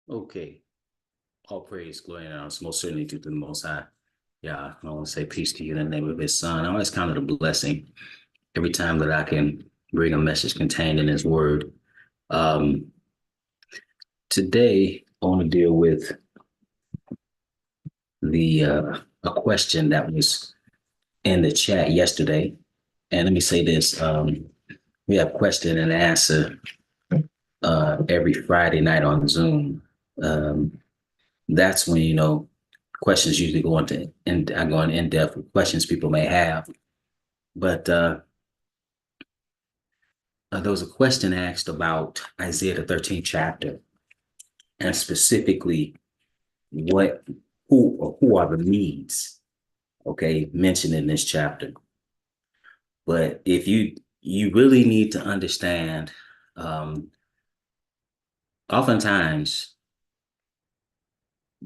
Okay. All praise, glory, and honor is most certainly due to the Most High. Yeah, I want to say peace to you in the name of His Son. I always count it a blessing every time that I can bring a message contained in His Word. Um, Today, I want to deal with the a question that was in the chat yesterday. And let me say this: we have question and answer every Friday night on Zoom. Um, that's when questions usually go into and I go in depth with questions people may have. But there was a question asked about Isaiah the 13th chapter, and specifically what who are the needs, okay, mentioned in this chapter. But if you really need to understand, um, oftentimes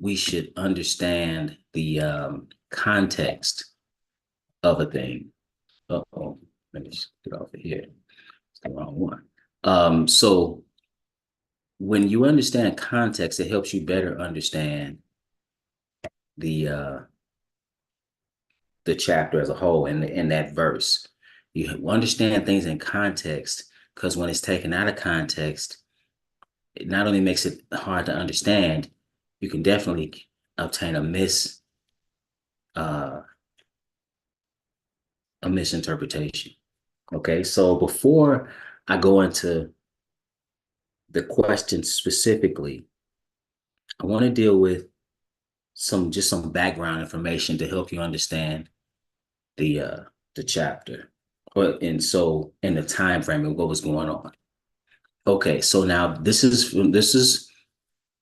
we should understand the context of a thing. Uh-oh, let me just get off of here. It's the wrong one. So when you understand context, it helps you better understand the uh the chapter as a whole in that verse. You understand things in context because when it's taken out of context, it not only makes it hard to understand, you can definitely obtain uh a misinterpretation. Okay, so before I go into the question specifically, I want to deal with some background information to help you understand the uh the chapter in the time frame of what was going on. Okay, so now this is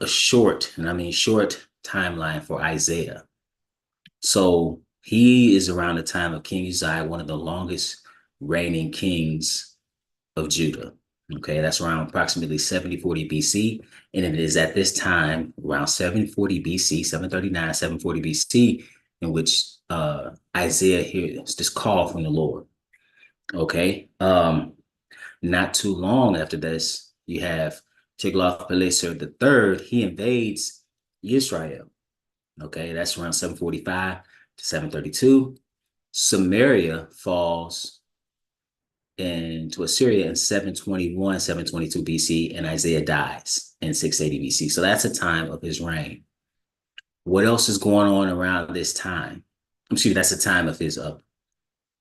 a short, and I mean short timeline for Isaiah. So he is around the time of King Uzziah, one of the longest reigning kings of Judah. Okay, that's around approximately 7040 BC. And it is at this time, around 740 BC, 739, 740 BC, in which Isaiah hears this call from the Lord. Okay. Not too long after this, you have Tiglath-Pileser III. He invades Israel. Okay, that's around 745 to 732. Samaria falls into Assyria in 721, 722 BC, and Isaiah dies in 680 BC. So that's a time of his reign. What else is going on around this time? Excuse me, that's the time of his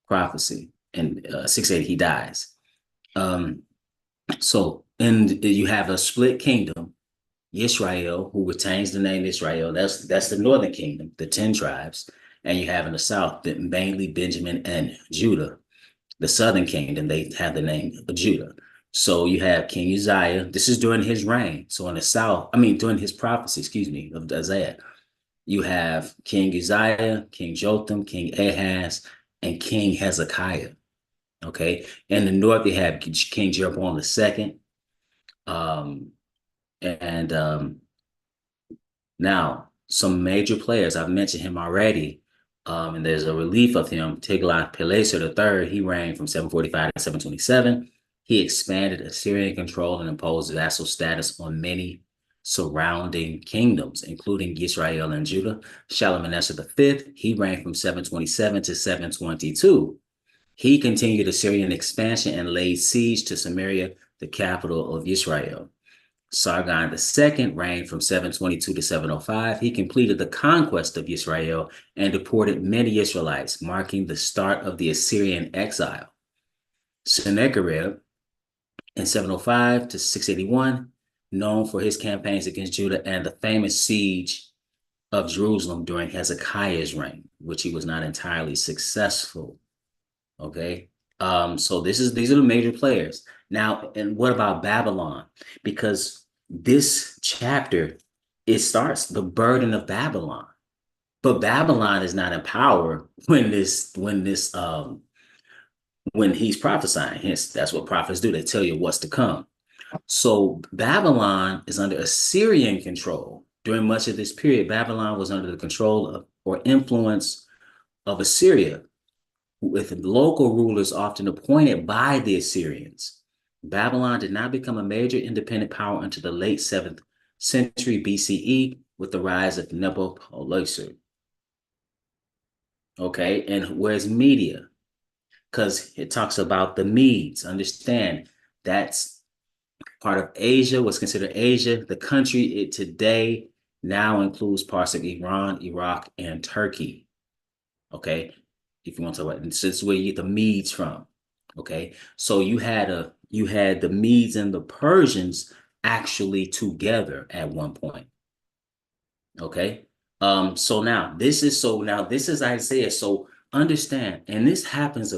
prophecy. In 680, he dies. Um, and you have a split kingdom, Israel, who retains the name Israel. That's the northern kingdom, the 10 tribes. And you have in the south, mainly Benjamin and Judah. The southern kingdom, they have the name of Judah. So you have King Uzziah. This is during his reign. So in the south, I mean, during his prophecy, excuse me, of Isaiah, you have King Uzziah, King Jotham, King Ahaz, and King Hezekiah. Okay. In the north, you have King Jeroboam II. Um, and Now, some major players, I've mentioned him already, and there's a relief of him, Tiglath-Pileser III. He reigned from 745 to 727. He expanded Assyrian control and imposed vassal status on many surrounding kingdoms, including Israel and Judah. Shalmaneser V, he reigned from 727 to 722. He continued Assyrian expansion and laid siege to Samaria, the capital of Israel. Sargon II reigned from 722 to 705. He completed the conquest of Israel and deported many Israelites, marking the start of the Assyrian exile. Sennacherib in 705 to 681, known for his campaigns against Judah and the famous siege of Jerusalem during Hezekiah's reign, which he was not entirely successful. Okay. So these are the major players. Now, and what about Babylon? Because this chapter, it starts the burden of Babylon. But Babylon is not in power when he's prophesying. Hence, that's what prophets do. They tell you what's to come. So Babylon is under Assyrian control. During much of this period, Babylon was under the control of or influence of Assyria, with local rulers often appointed by the Assyrians. Babylon did not become a major independent power until the late 7th century BCE with the rise of Nabopolassar. Okay, and where's Media? Because it talks about the Medes. Understand that's part of Asia, what's considered Asia. The country it today now includes parts of Iran, Iraq, and Turkey. Okay, if you want to talk about it, this is where you get the Medes from. Okay, so you had the Medes and the Persians actually together at one point. Okay. Now this is Isaiah. So understand, and this happens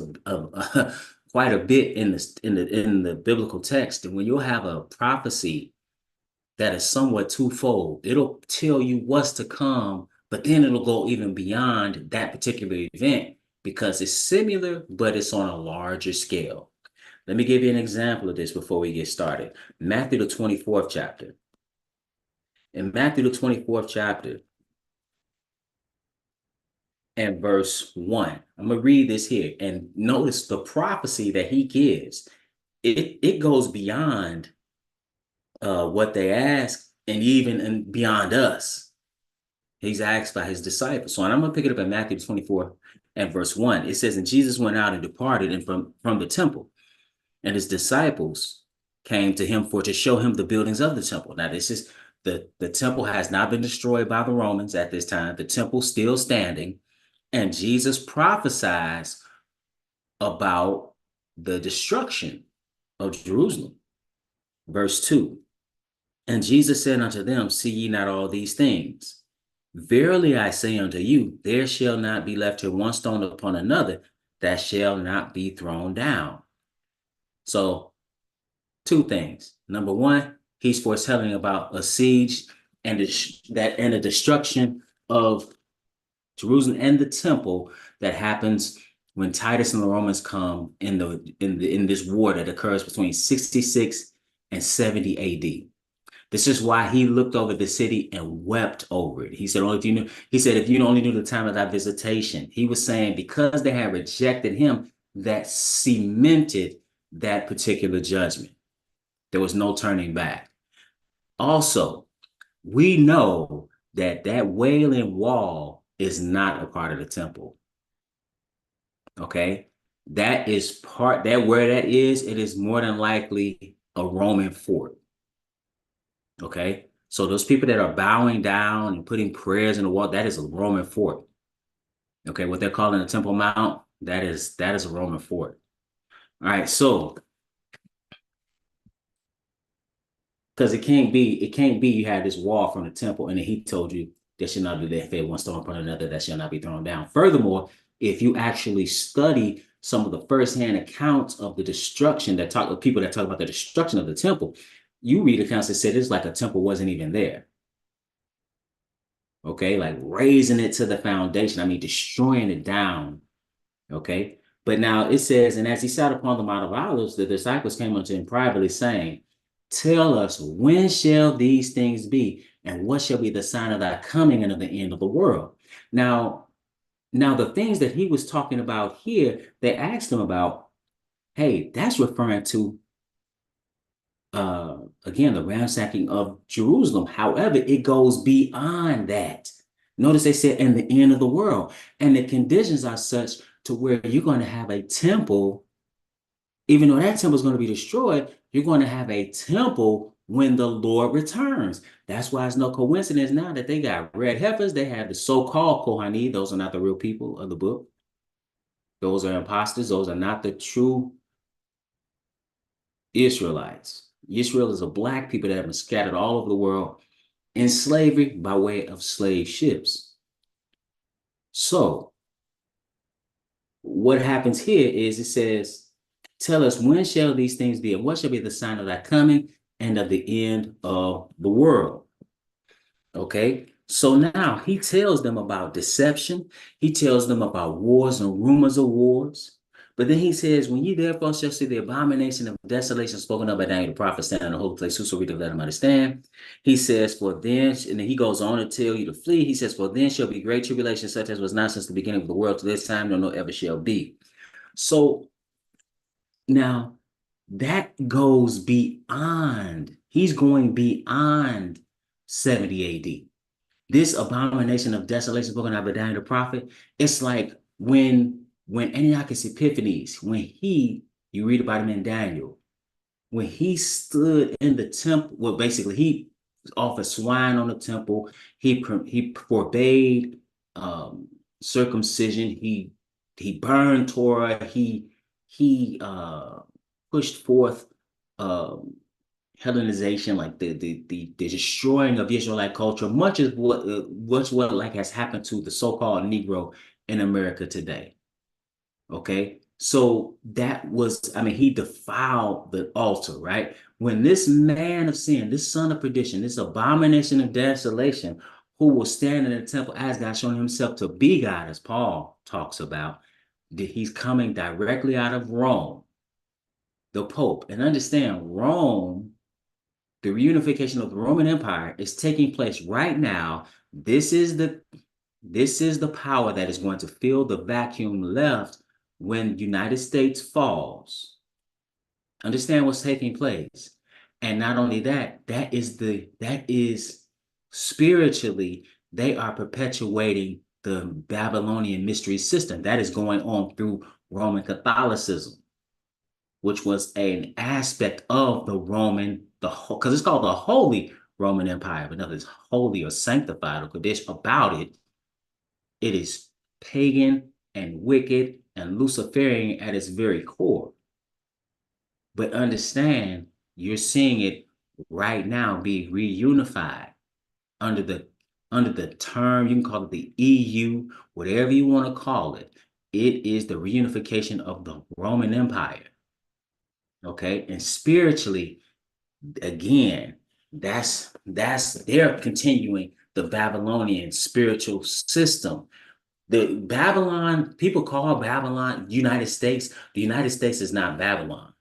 quite a bit in the biblical text. And when you have a prophecy that is somewhat twofold, it'll tell you what's to come, but then it'll go even beyond that particular event because it's similar, but it's on a larger scale. Let me give you an example of this before we get started. Matthew the 24th chapter. In Matthew the 24th chapter, and verse 1. I'm going to read this here and notice the prophecy that he gives. It goes beyond what they ask and even and beyond us. He's asked by his disciples. So I'm going to pick it up in Matthew 24 and verse 1. It says, and Jesus went out and departed and from the temple, and his disciples came to him to show him the buildings of the temple. Now, this is the temple has not been destroyed by the Romans at this time. The temple's still standing. And Jesus prophesies about the destruction of Jerusalem. Verse 2. And Jesus said unto them, see ye not all these things? Verily I say unto you, there shall not be left here one stone upon another that shall not be thrown down. So, two things. Number one, he's foretelling about a siege and the destruction of Jerusalem and the temple that happens when Titus and the Romans come in this war that occurs between 66 and 70 AD. This is why he looked over the city and wept over it. He said, if you only knew the time of thy visitation. He was saying because they had rejected him, that cemented that particular judgment. There was no turning back. Also, we know that Wailing Wall is not a part of the temple. Okay, that where that is, it is more than likely a Roman fort. Okay, so those people that are bowing down and putting prayers in the wall, that is a Roman fort. Okay, what they're calling the Temple Mount, that is a Roman fort. All right, so because it can't be you had this wall from the temple and then he told you there should not be left one stone upon another that shall not be thrown down. Furthermore, if you actually study some of the firsthand accounts of the destruction people that talk about the destruction of the temple, you read accounts that said it's like a temple wasn't even there. Okay, like raising it to the foundation. I mean, destroying it down. Okay, but now it says, and as he sat upon the Mount of Olives, the disciples came unto him privately, saying, tell us, when shall these things be? And what shall be the sign of thy coming and of the end of the world? Now, the things that he was talking about here, they asked him about, hey, that's referring to, again, the ransacking of Jerusalem. However, it goes beyond that. Notice they said, and the end of the world. And the conditions are such to where you're going to have a temple, even though that temple is going to be destroyed, you're going to have a temple when the Lord returns. That's why it's no coincidence now that they got red heifers. They have the so-called Kohani. Those are not the real people of the book. Those are imposters. Those are not the true Israelites. Israel is a black people that have been scattered all over the world in slavery by way of slave ships. So what happens here is it says, tell us, when shall these things be, and what shall be the sign of thy coming and of the end of the world? Okay, so now he tells them about deception. He tells them about wars and rumors of wars. But then he says, when ye therefore shall see the abomination of desolation spoken of by Daniel the prophet standing in the holy place, whoso read to let him understand. He says, for then, and then he goes on to tell you to flee. He says, for then shall be great tribulation, such as was not since the beginning of the world to this time, nor ever shall be. So now that goes beyond, he's going beyond 70 AD. This abomination of desolation spoken of by Daniel the prophet, it's like when Antiochus Epiphanes, when you read about him in Daniel, when he stood in the temple, well, basically he offered swine on the temple. He forbade circumcision. He burned Torah. He pushed forth um, Hellenization, like the destroying of Israelite culture, much as what like has happened to the so-called Negro in America today. Okay. So that was, I mean, he defiled the altar, right? When this man of sin, this son of perdition, this abomination of desolation, who will stand in the temple as God, showing himself to be God, as Paul talks about, that he's coming directly out of Rome, the Pope. And understand, Rome, the reunification of the Roman Empire is taking place right now. This is the power that is going to fill the vacuum left when the United States falls. Understand what's taking place. And not only that, that is spiritually, they are perpetuating the Babylonian mystery system that is going on through Roman Catholicism, which was an aspect of the Roman, because it's called the Holy Roman Empire, but nothing's holy or sanctified or Kaddish about it. It is pagan and wicked and Luciferian at its very core. But understand, you're seeing it right now be reunified under the term, you can call it the EU, whatever you want to call it. It is the reunification of the Roman Empire. Okay. And spiritually, again, they're continuing the Babylonian spiritual system. The Babylon, people call Babylon United States. The United States is not Babylon.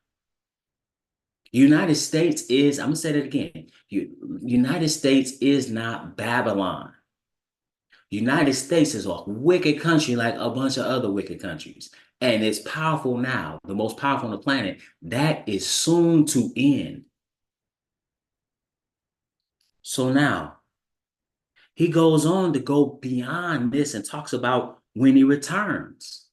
United States is, I'm gonna say that again. United States is not Babylon. United States is a wicked country like a bunch of other wicked countries. And it's powerful now, the most powerful on the planet. That is soon to end. So now he goes on to go beyond this and talks about when he returns.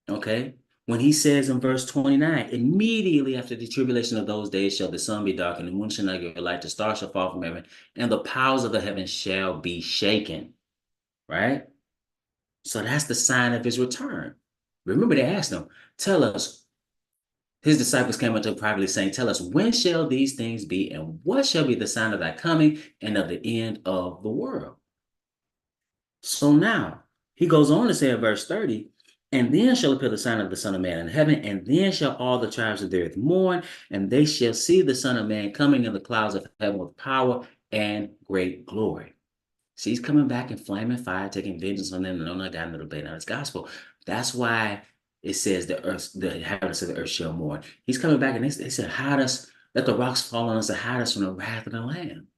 Okay. When he says in verse 29, immediately after the tribulation of those days shall the sun be darkened, the moon shall not give light, the stars shall fall from heaven, and the powers of the heavens shall be shaken. Right? So that's the sign of his return. Remember, they asked him, tell us, his disciples came unto him privately, saying, tell us, when shall these things be, and what shall be the sign of thy coming and of the end of the world? So now he goes on to say in verse 30, and then shall appear the sign of the Son of Man in heaven, and then shall all the tribes of the earth mourn, and they shall see the Son of Man coming in the clouds of heaven with power and great glory. See, he's coming back in flaming fire, taking vengeance on them, and on not God to obey not his gospel. That's why it says the inhabitants of the earth shall mourn. He's coming back, and they said, hide us, let the rocks fall on us and hide us from the wrath of the Lamb.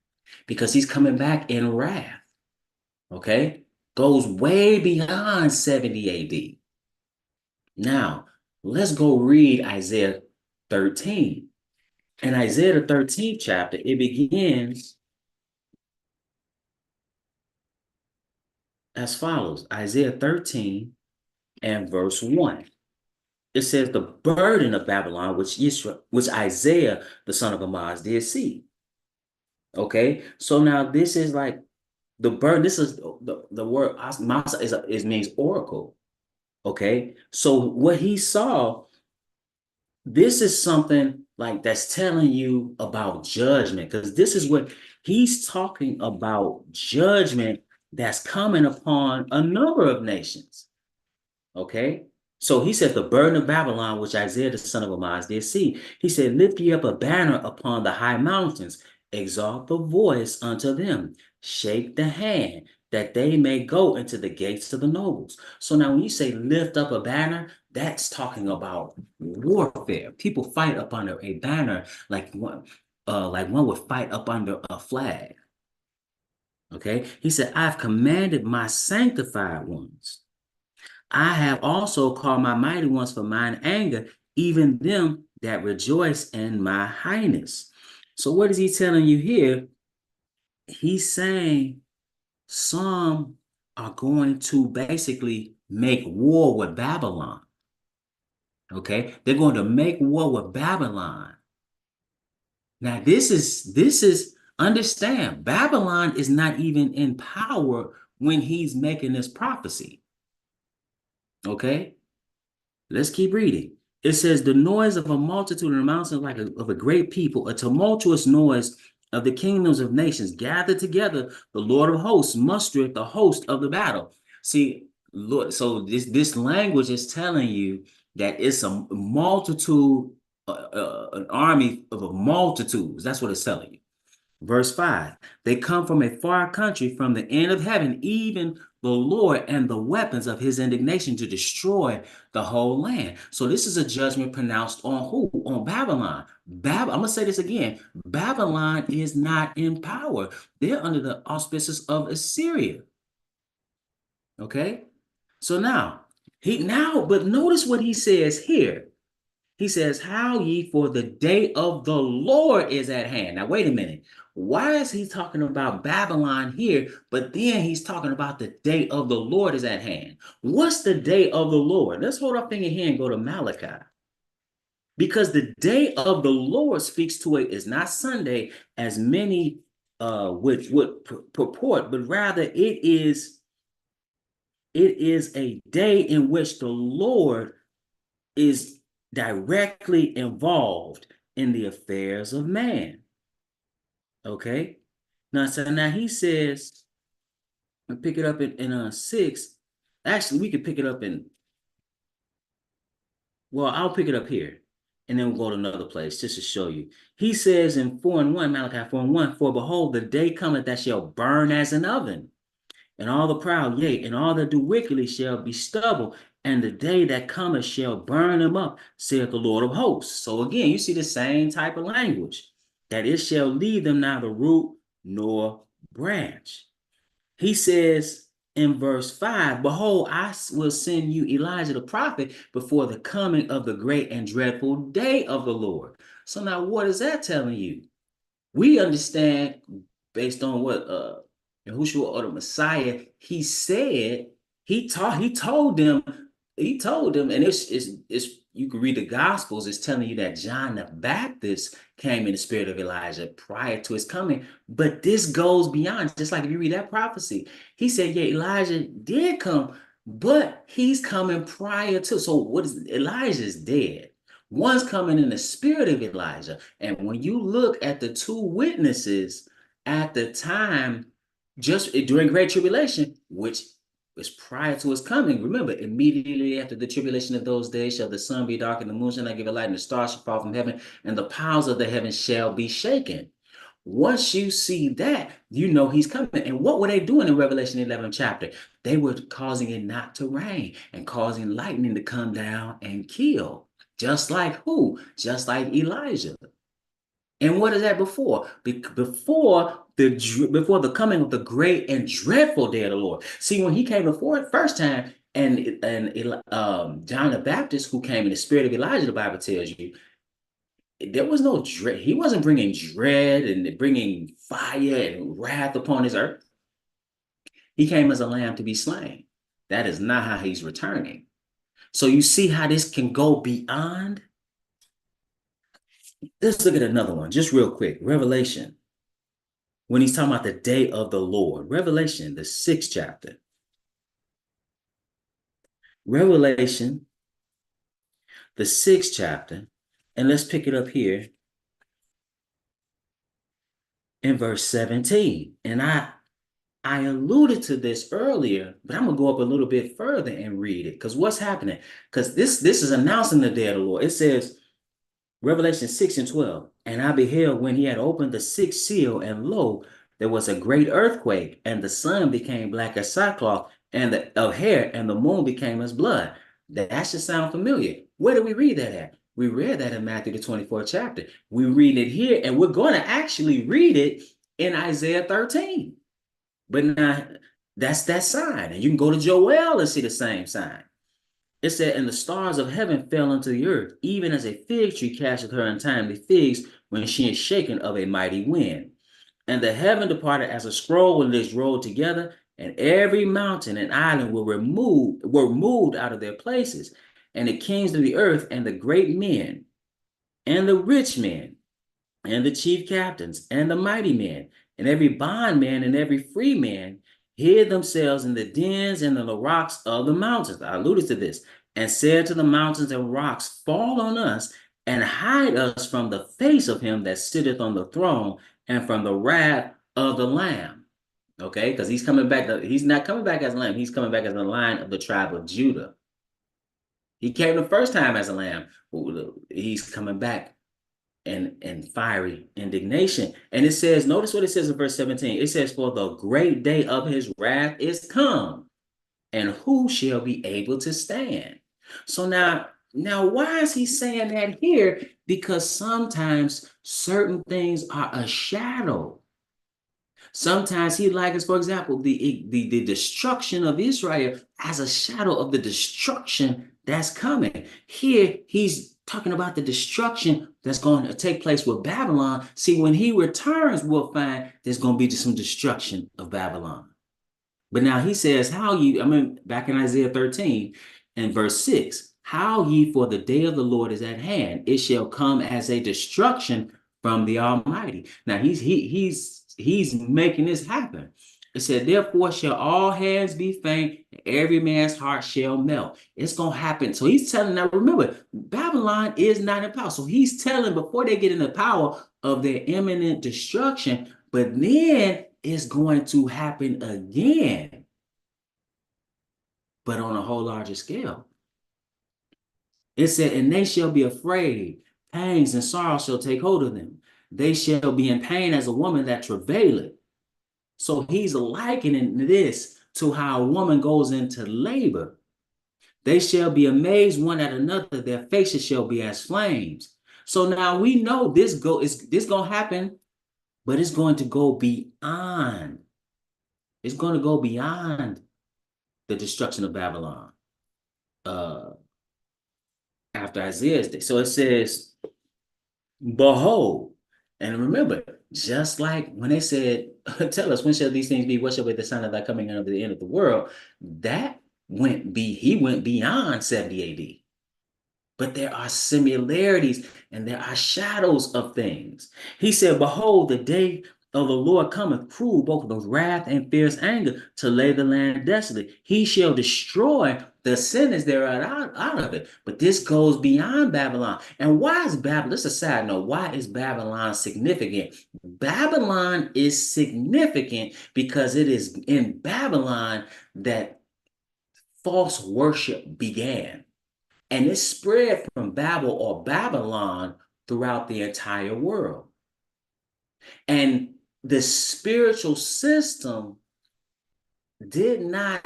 Because he's coming back in wrath. Okay? Goes way beyond 70 AD. Now, let's go read Isaiah 13. In Isaiah the 13th chapter, it begins as follows. Isaiah 13 and verse 1. It says the burden of Babylon, which Isaiah, the son of Amoz, did see. Okay, so now this is like the burden. This is the word Masa is means oracle. Okay, so what he saw, this is something like that's telling you about judgment, because this is what he's talking about, judgment that's coming upon a number of nations. Okay. So he said, the burden of Babylon, which Isaiah the son of Amoz did see. He said, lift ye up a banner upon the high mountains, exalt the voice unto them, shake the hand, that they may go into the gates of the nobles. So now when you say lift up a banner, that's talking about warfare. People fight up under a banner like one would fight up under a flag. Okay. He said, I've commanded my sanctified ones. I have also called my mighty ones for mine anger, even them that rejoice in my highness. So what is he telling you here? he's saying some are going to basically make war with Babylon. Okay, they're going to make war with Babylon. Now, this is understand, Babylon is not even in power when he's making this prophecy. Okay, let's keep reading. It says, the noise of a multitude in the mountains like of a great people, a tumultuous noise of the kingdoms of nations gathered together. The Lord of hosts mustereth the host of the battle. See, Lord, so this language is telling you that it's a multitude, an army of a multitudes. That's what it's telling you. Verse 5, they come from a far country, from the end of heaven, even the Lord and the weapons of his indignation to destroy the whole land. So this is a judgment pronounced on who? On Babylon. I'm going to say this again. Babylon is not in power. They're under the auspices of Assyria. Okay? So but notice what he says here. He says, how ye, for the day of the Lord is at hand. Now, wait a minute. Why is he talking about Babylon here, but then he's talking about the day of the Lord is at hand? What's the day of the Lord? Let's hold our finger here and go to Malachi. Because the day of the Lord speaks to it is not Sunday, as many would purport, but rather it is a day in which the Lord is directly involved in the affairs of man. Okay. Now he says, and pick it up in 6. Actually, we could pick it up I'll pick it up here, and then we'll go to another place just to show you. He says in 4:1, Malachi 4:1, for behold, the day cometh that shall burn as an oven, and all the proud, yea, and all that do wickedly shall be stubble, and the day that cometh shall burn them up, saith the Lord of hosts. So again, you see the same type of language, that it shall leave them neither root nor branch. He says in verse 5, behold, I will send you Elijah the prophet before the coming of the great and dreadful day of the Lord. So now what is that telling you? We understand, based on what Yahushua or the Messiah, he said, he told them, and it's you can read the Gospels, it's telling you that John the Baptist came in the spirit of Elijah prior to his coming. But this goes beyond, just like if you read that prophecy, he said, yeah, Elijah did come, but he's coming prior to. So what is Elijah's dead? One's coming in the spirit of Elijah. And when you look at the two witnesses at the time, just during Great Tribulation, which was prior to his coming, remember, immediately after the tribulation of those days shall the sun be dark and the moon shall not give a light and the stars shall fall from heaven and the powers of the heavens shall be shaken. Once you see that, you know he's coming. And what were they doing in Revelation 11 chapter? They were causing it not to rain and causing lightning to come down and kill. Just like who? Just like Elijah. And what is that before? Before the coming of the great and dreadful day of the Lord. See, when he came before it first time, and John the Baptist, who came in the spirit of Elijah, the Bible tells you, there was no dread. He wasn't bringing dread and bringing fire and wrath upon his earth. He came as a lamb to be slain. That is not how he's returning. So you see how this can go beyond. Let's look at another one, just real quick. Revelation, when he's talking about the day of the Lord. Revelation, the 6th chapter. Revelation, the 6th chapter. And let's pick it up here in verse 17. And I alluded to this earlier, but I'm going to go up a little bit further and read it. Because what's happening? Because this is announcing the day of the Lord. It says, Revelation 6:12, and I beheld when he had opened the 6th seal, and lo, there was a great earthquake, and the sun became black as sackcloth of hair, and the moon became as blood. That should sound familiar. Where do we read that at? We read that in Matthew the 24th chapter. We read it here, and we're going to actually read it in Isaiah 13. But now that's that sign, and you can go to Joel and see the same sign. It said, and the stars of heaven fell unto the earth, even as a fig tree casteth her untimely figs when she is shaken of a mighty wind. And the heaven departed as a scroll when it is rolled together, and every mountain and island were moved out of their places, and the kings of the earth, and the great men, and the rich men, and the chief captains, and the mighty men, and every bondman and every free man hid themselves in the dens and in the rocks of the mountains. I alluded to this, and said to the mountains and rocks, fall on us and hide us from the face of him that sitteth on the throne and from the wrath of the Lamb. Okay, because he's coming back. He's not coming back as a lamb. He's coming back as the Lion of the tribe of Judah. He came the first time as a lamb. He's coming back and fiery indignation. And it says, notice what it says in verse 17. It says, for the great day of his wrath is come, and who shall be able to stand? So now why is he saying that here? Because sometimes certain things are a shadow. Sometimes he likens, for example, the destruction of Israel as a shadow of the destruction that's coming. Here, he's talking about the destruction that's going to take place with Babylon. See, when he returns, we'll find there's going to be some destruction of Babylon. But now he says, back in Isaiah 13 and verse 6, how ye, for the day of the Lord is at hand, it shall come as a destruction from the Almighty. Now he's making this happen. It said, therefore shall all hands be faint, every man's heart shall melt. It's going to happen. So he's telling, now remember, Babylon is not in power. So he's telling before they get in the power of their imminent destruction, but then it's going to happen again, but on a whole larger scale. It said, and they shall be afraid, pangs and sorrow shall take hold of them. They shall be in pain as a woman that travaileth. So he's likening this to how a woman goes into labor. They shall be amazed one at another, their faces shall be as flames. So now we know this going to happen, but it's going to go beyond. It's going to go beyond the destruction of Babylon after Isaiah's day. So it says, behold, and remember, just like when they said, tell us, when shall these things be? What shall be the sign of thy coming and of the end of the world? He went beyond 70 AD. But there are similarities and there are shadows of things. He said, behold, the day of the Lord cometh cruel, both of wrath and fierce anger, to lay the land desolate. He shall destroy the sinners that are out of it. But this goes beyond Babylon. And why is Babylon? This is a side note. Why is Babylon significant? Babylon is significant because it is in Babylon that false worship began. And it spread from Babel or Babylon throughout the entire world. And the spiritual system it did not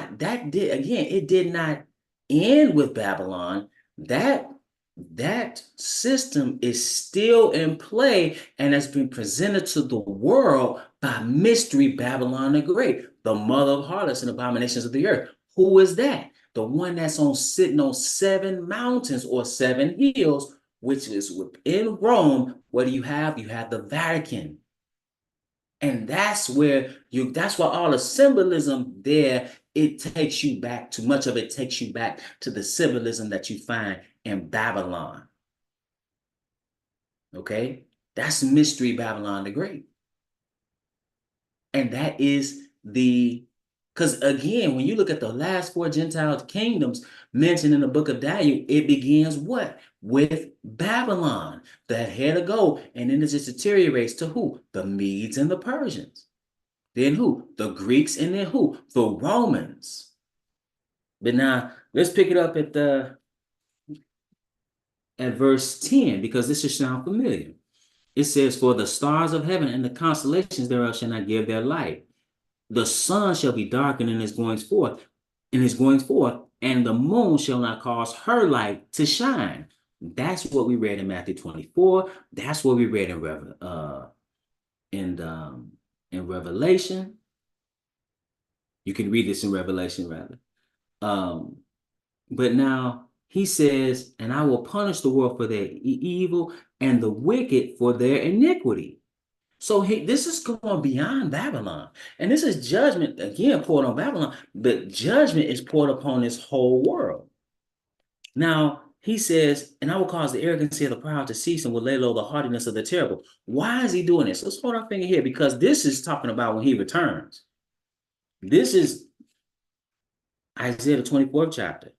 end with Babylon. That system is still in play and has been presented to the world by Mystery Babylon the Great, the mother of harlots and abominations of the earth. Who is that? The one that's sitting on 7 mountains or 7 hills, which is within Rome. What do you have? You have the Vatican. And that's why all the symbolism there, it takes you back, too much of it takes you back to the symbolism that you find in Babylon. Okay? That's Mystery Babylon the Great. And that is because again, when you look at the last 4 Gentile kingdoms mentioned in the book of Daniel, it begins what? With Babylon, that had to go, and then it just deteriorates to who? The Medes and the Persians. Then who? The Greeks, and then who? The Romans. But now let's pick it up at verse 10, because this should sound familiar. It says, for the stars of heaven and the constellations thereof shall not give their light. The sun shall be darkened in his goings forth, and the moon shall not cause her light to shine. That's what we read in Matthew 24. That's what we read in Revelation. You can read this in Revelation, rather. But now he says, and I will punish the world for their evil and the wicked for their iniquity. So this is going beyond Babylon. And this is judgment, again, poured on Babylon, but judgment is poured upon this whole world. Now, he says, and I will cause the arrogancy of the proud to cease and will lay low the haughtiness of the terrible. Why is he doing this? Let's hold our finger here, because this is talking about when he returns. This is Isaiah, the 24th chapter.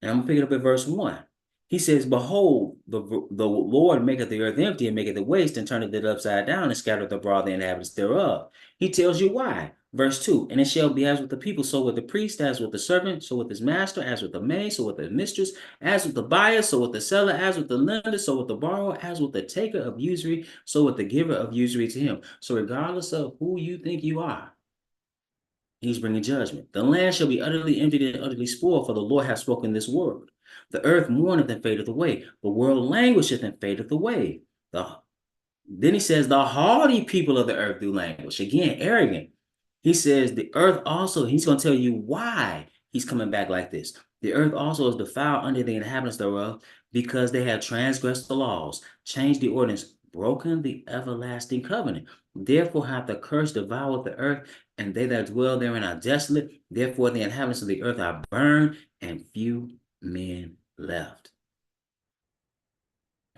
And I'm going to pick it up at verse 1. He says, behold, the Lord maketh the earth empty and maketh it waste and turneth it upside down and scattereth abroad the inhabitants thereof. He tells you why. Verse 2, and it shall be as with the people, so with the priest, as with the servant, so with his master, as with the maid, so with the mistress, as with the buyer, so with the seller, as with the lender, so with the borrower, as with the taker of usury, so with the giver of usury to him. So regardless of who you think you are, he's bringing judgment. The land shall be utterly emptied and utterly spoiled, for the Lord hath spoken this word. The earth mourneth and fadeth away. The world languisheth and fadeth away. Then he says, the haughty people of the earth do languish. Again, arrogant. He says, the earth also, he's going to tell you why he's coming back like this. The earth also is defiled under the inhabitants thereof, because they have transgressed the laws, changed the ordinance, broken the everlasting covenant. Therefore hath the curse devoured the earth, and they that dwell therein are desolate. Therefore the inhabitants of the earth are burned, and few men left.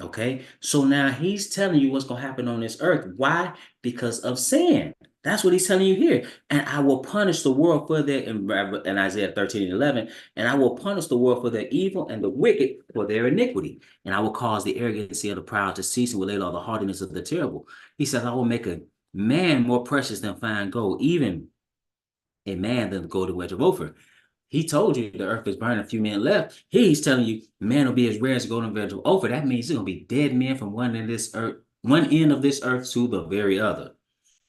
Okay, so now he's telling you what's going to happen on this earth. Why? Because of sin. That's what he's telling you here. And I will punish the world for their, in Isaiah 13 and 11, and I will punish the world for their evil and the wicked for their iniquity. And I will cause the arrogancy of the proud to cease and will lay low the haughtiness of the terrible. He says, I will make a man more precious than fine gold, even a man than the golden wedge of Ophir. He told you the earth is burning, a few men left. He's telling you man will be as rare as golden wedge of Ophir. That means there's gonna be dead men from one end of this earth to the very other.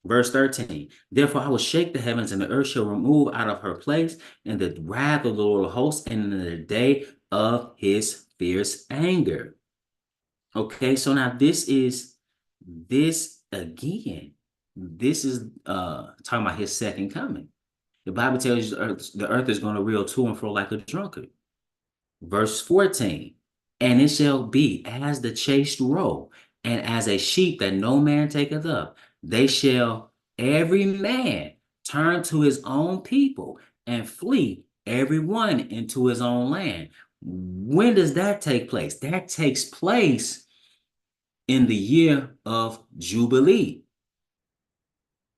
Verse 13, therefore I will shake the heavens, and the earth shall remove out of her place in the wrath of the Lord of hosts, and in the day of his fierce anger. Okay, so now this again, this is talking about his second coming. The Bible tells you the earth is going to reel to and fro like a drunkard. Verse 14, and it shall be as the chased roe, and as a sheep that no man taketh up. They shall every man turn to his own people and flee every one into his own land. When does that take place? That takes place in the year of Jubilee,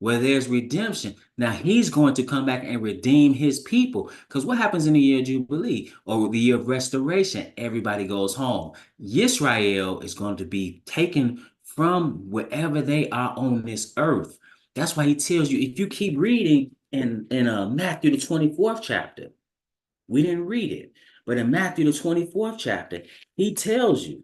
where there's redemption. Now he's going to come back and redeem his people. Because what happens in the year of Jubilee or the year of restoration? Everybody goes home. Yisrael is going to be taken from wherever they are on this earth. That's why he tells you, if you keep reading in Matthew the 24th chapter, we didn't read it, but in Matthew the 24th chapter, he tells you,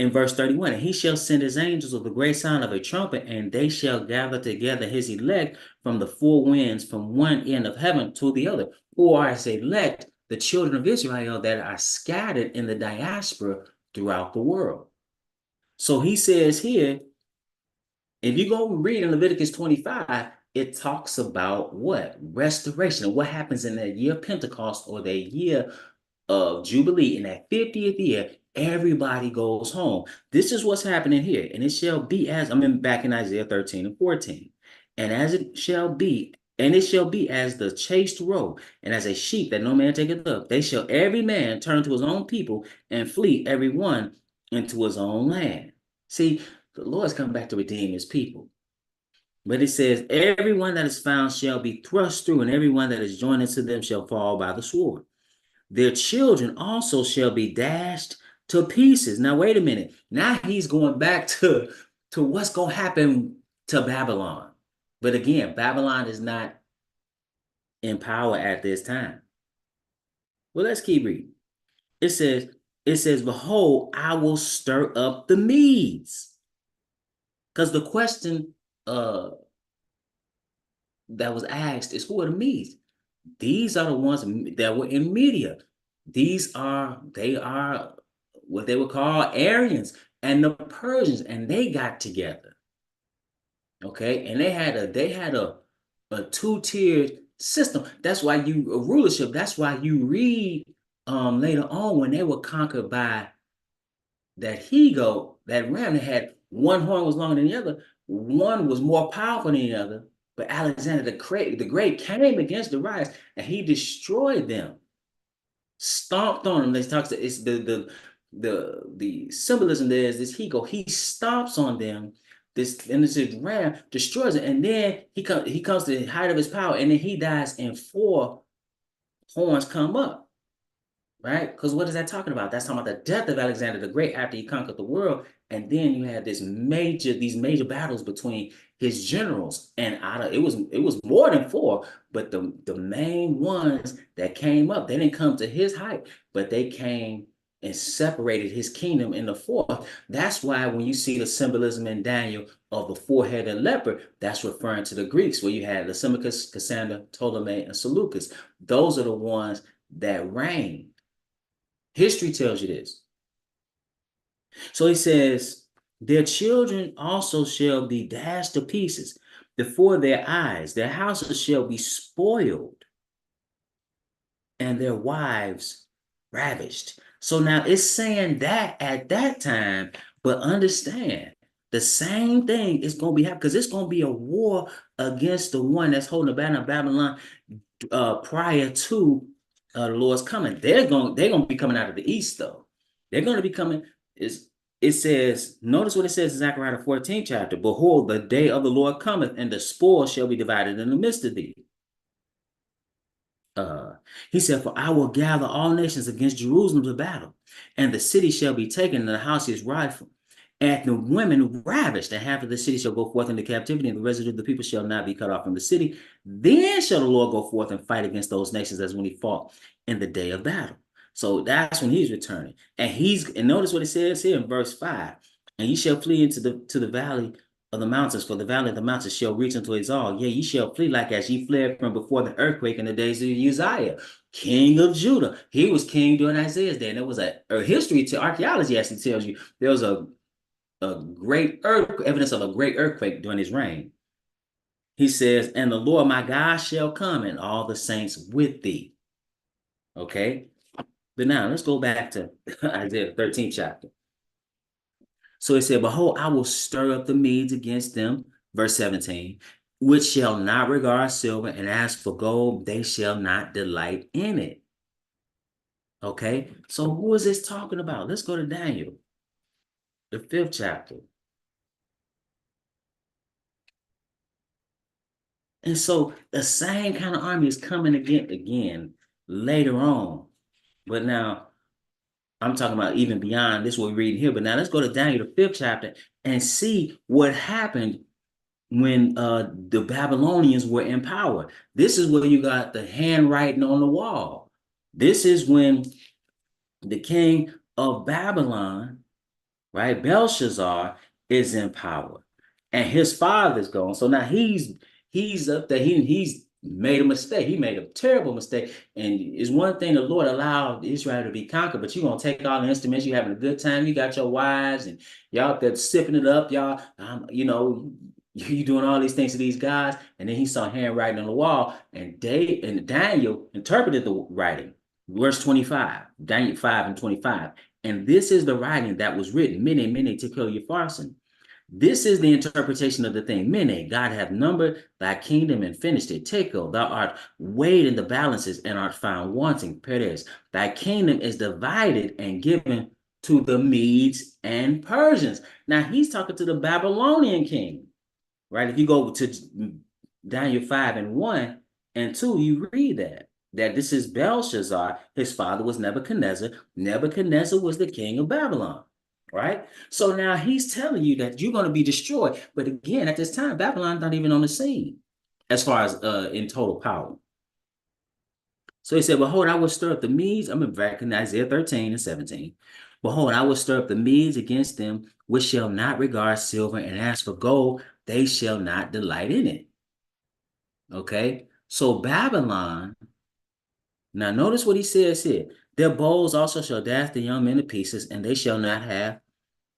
in verse 31, and he shall send his angels with the great sound of a trumpet, and they shall gather together his elect from the four winds, from one end of heaven to the other. Who are his elect? The children of Israel that are scattered in the diaspora throughout the world. So he says here, if you go read in Leviticus 25, it talks about what? Restoration. What happens in that year of Pentecost or the year of Jubilee in that 50th year? Everybody goes home. This is what's happening here. And it shall be as, back in Isaiah 13 and 14. And as it shall be, and it shall be as the chased roe, and as a sheep that no man taketh up. They shall every man turn to his own people and flee every one into his own land. See, the Lord's come back to redeem his people. But it says, everyone that is found shall be thrust through, and everyone that is joined unto them shall fall by the sword. Their children also shall be dashed to pieces. Now, wait a minute. Now he's going back to what's going to happen to Babylon. But again, Babylon is not in power at this time. Well, let's keep reading. It says, behold, I will stir up the Medes. Because the question that was asked is, who are the Medes? These are the ones that were in Media. They are what they would call Aryans and the Persians, and they got together. Okay, and they had a two-tiered system. That's why a rulership. That's why you read later on when they were conquered by that he-goat, that ram, that had one horn was longer than the other. One was more powerful than the other. But Alexander the Great came against Darius and he destroyed them, stomped on them. They talks to it's the symbolism there is this he stomps on them. This and this ram destroys it, and then he comes to the height of his power, and then he dies, and four horns come up. Right? Because what is that talking about? That's talking about the death of Alexander the Great after he conquered the world. And then you had these major battles between his generals. And it was more than four, but the main ones that came up, they didn't come to his height, but they came and separated his kingdom in the fourth. That's why when you see the symbolism in Daniel of the four-headed leopard, that's referring to the Greeks, where you had Lysimachus, Cassander, Ptolemy, and Seleucus. Those are the ones that reigned. History tells you this. So he says, their children also shall be dashed to pieces before their eyes. Their houses shall be spoiled and their wives ravished. So now it's saying that at that time, but understand the same thing is going to be happening because it's going to be a war against the one that's holding the banner of Babylon prior to the Lord's coming. They're going to be coming out of the east, though. They're going to be coming. It says, notice what it says in Zechariah 14th chapter. Behold, the day of the Lord cometh, and the spoil shall be divided in the midst of thee. He said, for I will gather all nations against Jerusalem to battle, and the city shall be taken, and the house is rifled, and the women ravished, and half of the city shall go forth into captivity, and the residue of the people shall not be cut off from the city. Then shall the Lord go forth and fight against those nations as when he fought in the day of battle. So that's when he's returning. And notice what it says here in verse 5. And ye shall flee into the valley of the mountains, for the valley of the mountains shall reach unto his all. Yea, ye shall flee like as ye fled from before the earthquake in the days of Uzziah, king of Judah. He was king during Isaiah's day. And there was a history to archaeology actually tells you there was a great evidence of a great earthquake during his reign. He says, and the Lord my God shall come, and all the saints with thee. Okay. But now let's go back to Isaiah 13th chapter. So it said, behold, I will stir up the Medes against them, verse 17, which shall not regard silver, and as for gold, they shall not delight in it. Okay, so who is this talking about? Let's go to Daniel, the 5th chapter. And so the same kind of army is coming again later on. But now I'm talking about even beyond this, what we're reading here. But now let's go to Daniel, the 5th chapter, and see what happened when the Babylonians were in power. This is where you got the handwriting on the wall. This is when the king of Babylon, right, Belshazzar, is in power. And his father's gone. So now he's up there. He's made a mistake. He made a terrible mistake. And it's one thing the Lord allowed Israel to be conquered, but you're going to take all the instruments. You're having a good time. You got your wives and y'all up there sipping it up. Y'all, you doing all these things to these guys. And then he saw handwriting on the wall, and Daniel interpreted the writing. Verse 25, Daniel 5:25. And this is the writing that was written. Mene, tekel upharsin. This is the interpretation of the thing. Mene, God hath numbered thy kingdom and finished it. Tekel, thou art weighed in the balances and art found wanting. Peres, thy kingdom is divided and given to the Medes and Persians. Now he's talking to the Babylonian king, right? If you go to Daniel 5:1 and 2, you read that this is Belshazzar. His father was Nebuchadnezzar. Nebuchadnezzar was the king of Babylon. Right? So now he's telling you that you're going to be destroyed. But again, at this time, Babylon's not even on the scene as far as in total power. So he said, behold, I will stir up the Medes. I'm back in Isaiah 13:17. Behold, I will stir up the Medes against them, which shall not regard silver, and as for gold, they shall not delight in it. Okay? So Babylon, now notice what he says here. Their bowls also shall dash the young men to pieces, and they shall not have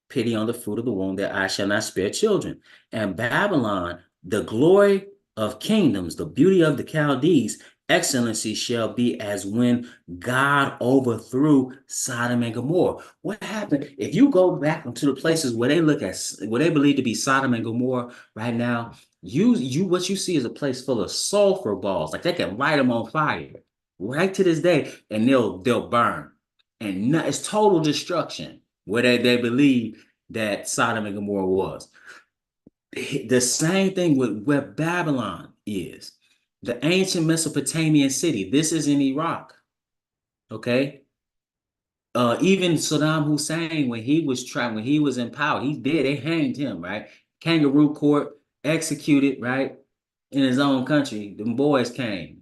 pity on the fruit of the womb, their eyes shall not spare children. And Babylon, the glory of kingdoms, the beauty of the Chaldees, excellency shall be as when God overthrew Sodom and Gomorrah. What happened? If you go back into the places where they look at, what they believe to be Sodom and Gomorrah right now, what you see is a place full of sulfur balls. Like they can light them on fire right to this day, and they'll burn. And it's total destruction where they believe that Sodom and Gomorrah was. The same thing with where Babylon is, the ancient Mesopotamian city. This is in Iraq. Okay. Even Saddam Hussein, when he was in power, he did. They hanged him, right? Kangaroo court, executed, right? In his own country. The boys came,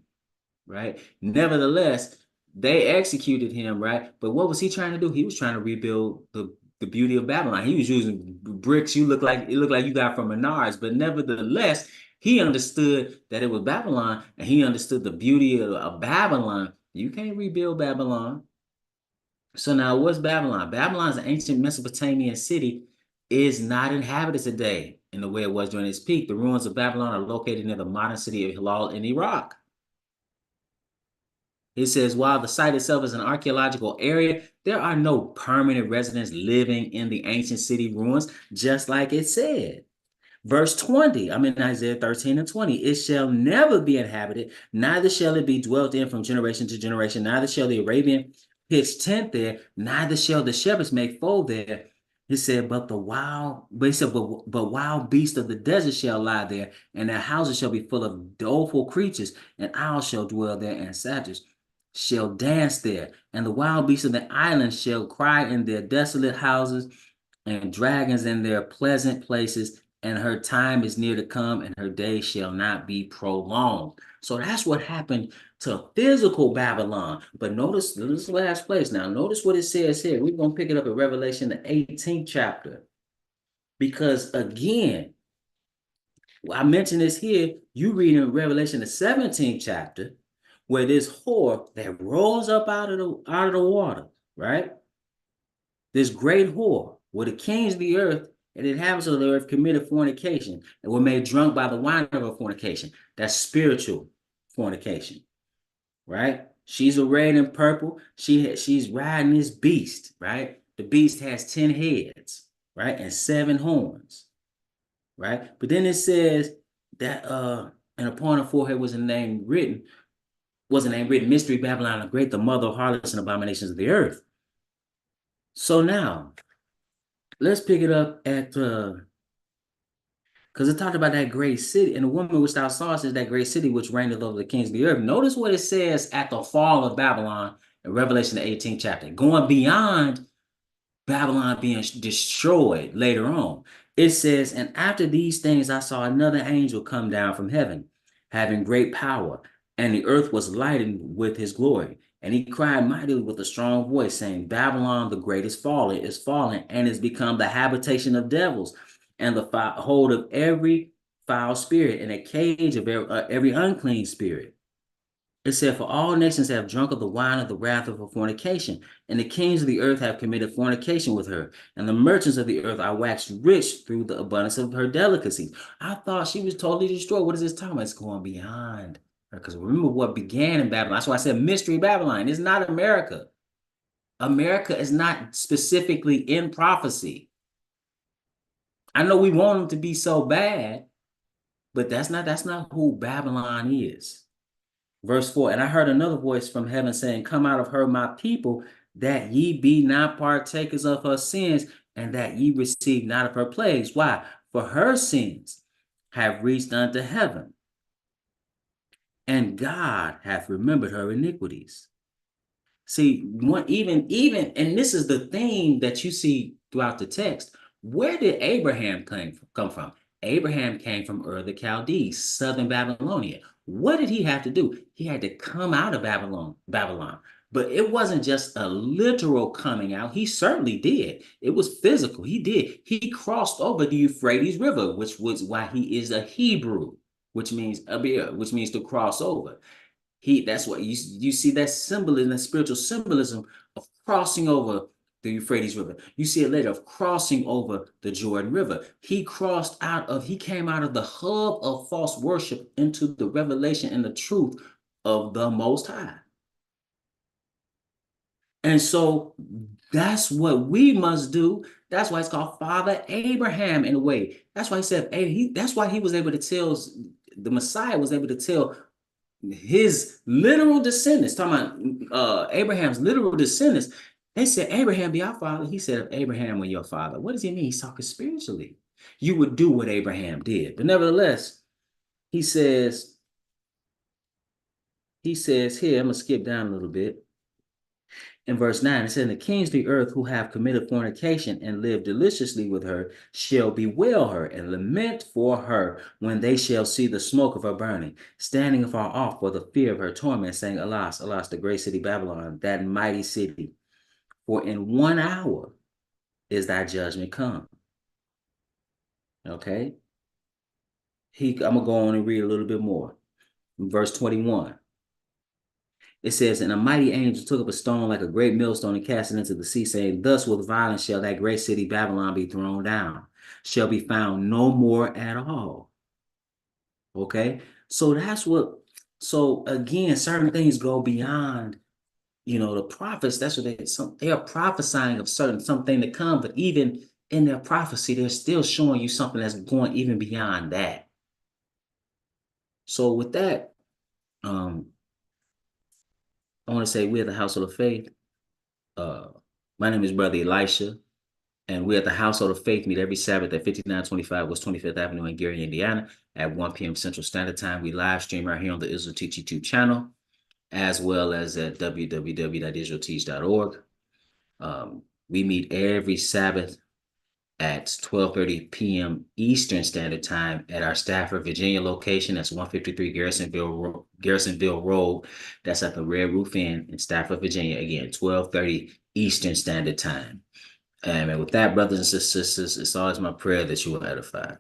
right? Nevertheless, they executed him, right? But what was he trying to do? He was trying to rebuild the beauty of Babylon. He was using bricks it looked like you got from Menards, but nevertheless, he understood that it was Babylon, and he understood the beauty of Babylon. You can't rebuild Babylon. So now what's Babylon? Babylon's an ancient Mesopotamian city, is not inhabited today in the way it was during its peak. The ruins of Babylon are located near the modern city of Hilal in Iraq. It says, while the site itself is an archaeological area, there are no permanent residents living in the ancient city ruins, just like it said. Verse 20, I'm in Isaiah 13 and 20. It shall never be inhabited, neither shall it be dwelt in from generation to generation, neither shall the Arabian pitch tent there, neither shall the shepherds make fold there. He said, but wild beasts of the desert shall lie there, and their houses shall be full of doleful creatures, and owls shall dwell there, and satyrs shall dance there, and the wild beasts of the island shall cry in their desolate houses, and dragons in their pleasant places, and her time is near to come, and her days shall not be prolonged. So that's what happened to physical Babylon. But notice this last place now. Notice what it says here. We're going to pick it up at Revelation, the 18th chapter. Because again, I mentioned this here. You read in Revelation, the 17th chapter, where this whore that rolls up out of the water, right? This great whore, where the kings of the earth and the inhabitants of the earth committed fornication and were made drunk by the wine of her fornication. That's spiritual fornication, right? She's arrayed in purple. She's riding this beast, right? The beast has 10 heads, right? And 7 horns, right? But then it says that and upon her forehead was a name written, Mystery Babylon the Great, the mother of harlots and abominations of the earth. So now, let's pick it up at because it talked about that great city, and the woman which thou sawest is that great city which reigneth over the kings of the earth. Notice what it says at the fall of Babylon in Revelation, the 18th chapter, going beyond Babylon being destroyed later on. It says, and after these things I saw another angel come down from heaven, having great power, and the earth was lightened with his glory. And he cried mightily with a strong voice, saying, Babylon the great is fallen, and is become the habitation of devils, and the hold of every foul spirit, and a cage of every unclean spirit. It said, for all nations have drunk of the wine of the wrath of her fornication, and the kings of the earth have committed fornication with her, and the merchants of the earth are waxed rich through the abundance of her delicacies. I thought she was totally destroyed. What is this talking about? It's going beyond. Because remember what began in Babylon. That's why I said Mystery Babylon. It's not America. America is not specifically in prophecy. I know we want them to be so bad, but that's not who Babylon is. Verse 4, and I heard another voice from heaven saying, come out of her, my people, that ye be not partakers of her sins, and that ye receive not of her plagues. Why? For her sins have reached unto heaven, and God hath remembered her iniquities. See, and this is the theme that you see throughout the text. Where did Abraham come from? Abraham came from Ur the Chaldees, southern Babylonia. What did he have to do? He had to come out of Babylon. But it wasn't just a literal coming out. He certainly did. It was physical. He did. He crossed over the Euphrates River, which was why he is a Hebrew, which means to cross over. That's what you see, that symbolism, that spiritual symbolism of crossing over the Euphrates River. You see it later of crossing over the Jordan River. He came out of the hub of false worship into the revelation and the truth of the Most High. And so that's what we must do. That's why it's called Father Abraham in a way. That's why he said, hey, that's why he was able to tell, the Messiah was able to tell his literal descendants, talking about Abraham's literal descendants. They said, Abraham be our father. He said, if Abraham were your father. What does he mean? He's talking spiritually. You would do what Abraham did. But nevertheless, he says here, I'm going to skip down a little bit. In verse 9, it says, and the kings of the earth who have committed fornication and lived deliciously with her shall bewail her and lament for her when they shall see the smoke of her burning, standing afar off for the fear of her torment, saying, Alas, alas, the great city Babylon, that mighty city. For in 1 hour is thy judgment come. Okay? I'm going to go on and read a little bit more. In verse 21. It says, and a mighty angel took up a stone like a great millstone and cast it into the sea, saying, thus with violence shall that great city Babylon be thrown down, shall be found no more at all. Okay? So so again, certain things go beyond, the prophets. That's what they are prophesying of something to come, but even in their prophecy, they're still showing you something that's going even beyond that. So with that, I want to say we're the Household of Faith. My name is Brother Elisha, and we at the Household of Faith meet every Sabbath at 5925 West 25th Avenue in Gary, Indiana at 1 p.m. Central Standard Time. We live stream right here on the Israel Teach YouTube channel, as well as at www.israelteach.org. We meet every Sabbath at 12:30 p.m. Eastern Standard Time at our Stafford, Virginia location. That's 153 Garrisonville Road. That's at the Red Roof Inn in Stafford, Virginia. Again, 12:30 Eastern Standard Time. And with that, brothers and sisters, it's always my prayer that you will edify.